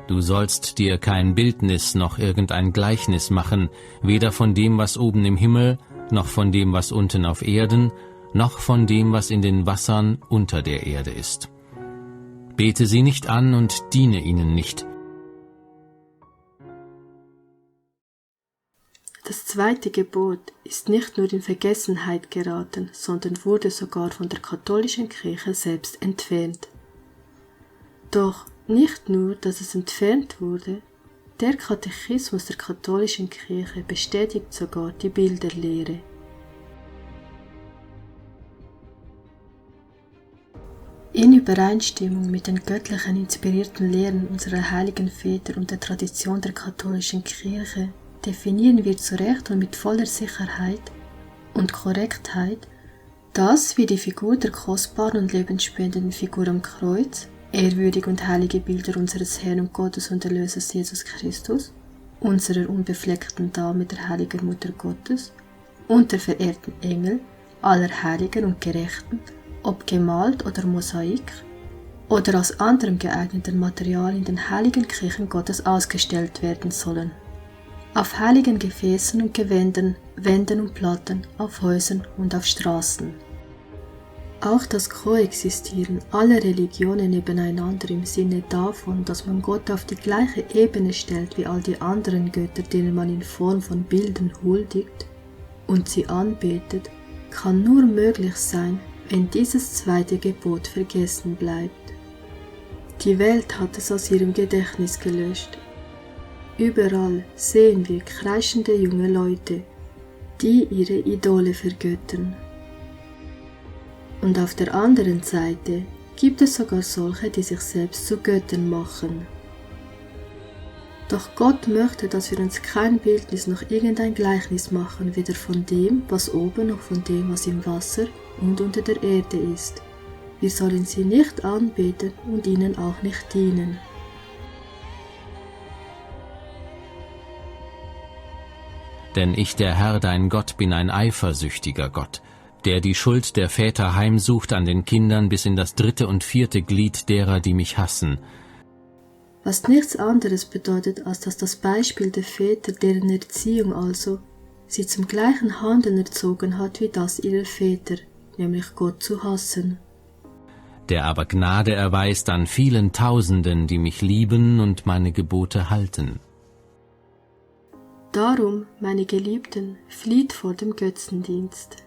Du sollst dir kein Bildnis noch irgendein Gleichnis machen, weder von dem, was oben im Himmel, noch von dem, was unten auf Erden, noch von dem, was in den Wassern unter der Erde ist. Bete sie nicht an und diene ihnen nicht. Das zweite Gebot ist nicht nur in Vergessenheit geraten, sondern wurde sogar von der katholischen Kirche selbst entfernt. Doch nicht nur, dass es entfernt wurde, der Katechismus der katholischen Kirche bestätigt sogar die Bilderlehre. In Übereinstimmung mit den göttlichen inspirierten Lehren unserer heiligen Väter und der Tradition der katholischen Kirche definieren wir zu Recht und mit voller Sicherheit und Korrektheit, dass wir die Figur der kostbaren und lebensspendenden Figur am Kreuz, ehrwürdige und heilige Bilder unseres Herrn und Gottes und Erlösers Jesus Christus, unserer unbefleckten Dame der heiligen Mutter Gottes und der verehrten Engel, aller Heiligen und Gerechten, ob gemalt oder Mosaik, oder aus anderem geeigneten Material in den heiligen Kirchen Gottes ausgestellt werden sollen. Auf heiligen Gefäßen und Gewändern, Wänden und Platten, auf Häusern und auf Straßen. Auch das Koexistieren aller Religionen nebeneinander im Sinne davon, dass man Gott auf die gleiche Ebene stellt wie all die anderen Götter, denen man in Form von Bildern huldigt und sie anbetet, kann nur möglich sein, wenn dieses zweite Gebot vergessen bleibt. Die Welt hat es aus ihrem Gedächtnis gelöscht. Überall sehen wir kreischende junge Leute, die ihre Idole vergöttern. Und auf der anderen Seite gibt es sogar solche, die sich selbst zu Göttern machen. Doch Gott möchte, dass wir uns kein Bildnis noch irgendein Gleichnis machen, weder von dem, was oben, noch von dem, was im Wasser und unter der Erde ist. Wir sollen sie nicht anbeten und ihnen auch nicht dienen. Denn ich, der Herr, dein Gott, bin ein eifersüchtiger Gott, der die Schuld der Väter heimsucht an den Kindern bis in das 3. und 4. Glied derer, die mich hassen. Was nichts anderes bedeutet, als dass das Beispiel der Väter, deren Erziehung also sie zum gleichen Handeln erzogen hat wie das ihrer Väter, nämlich Gott zu hassen. Der aber Gnade erweist an vielen Tausenden, die mich lieben und meine Gebote halten. Darum, meine Geliebten, flieht vor dem Götzendienst.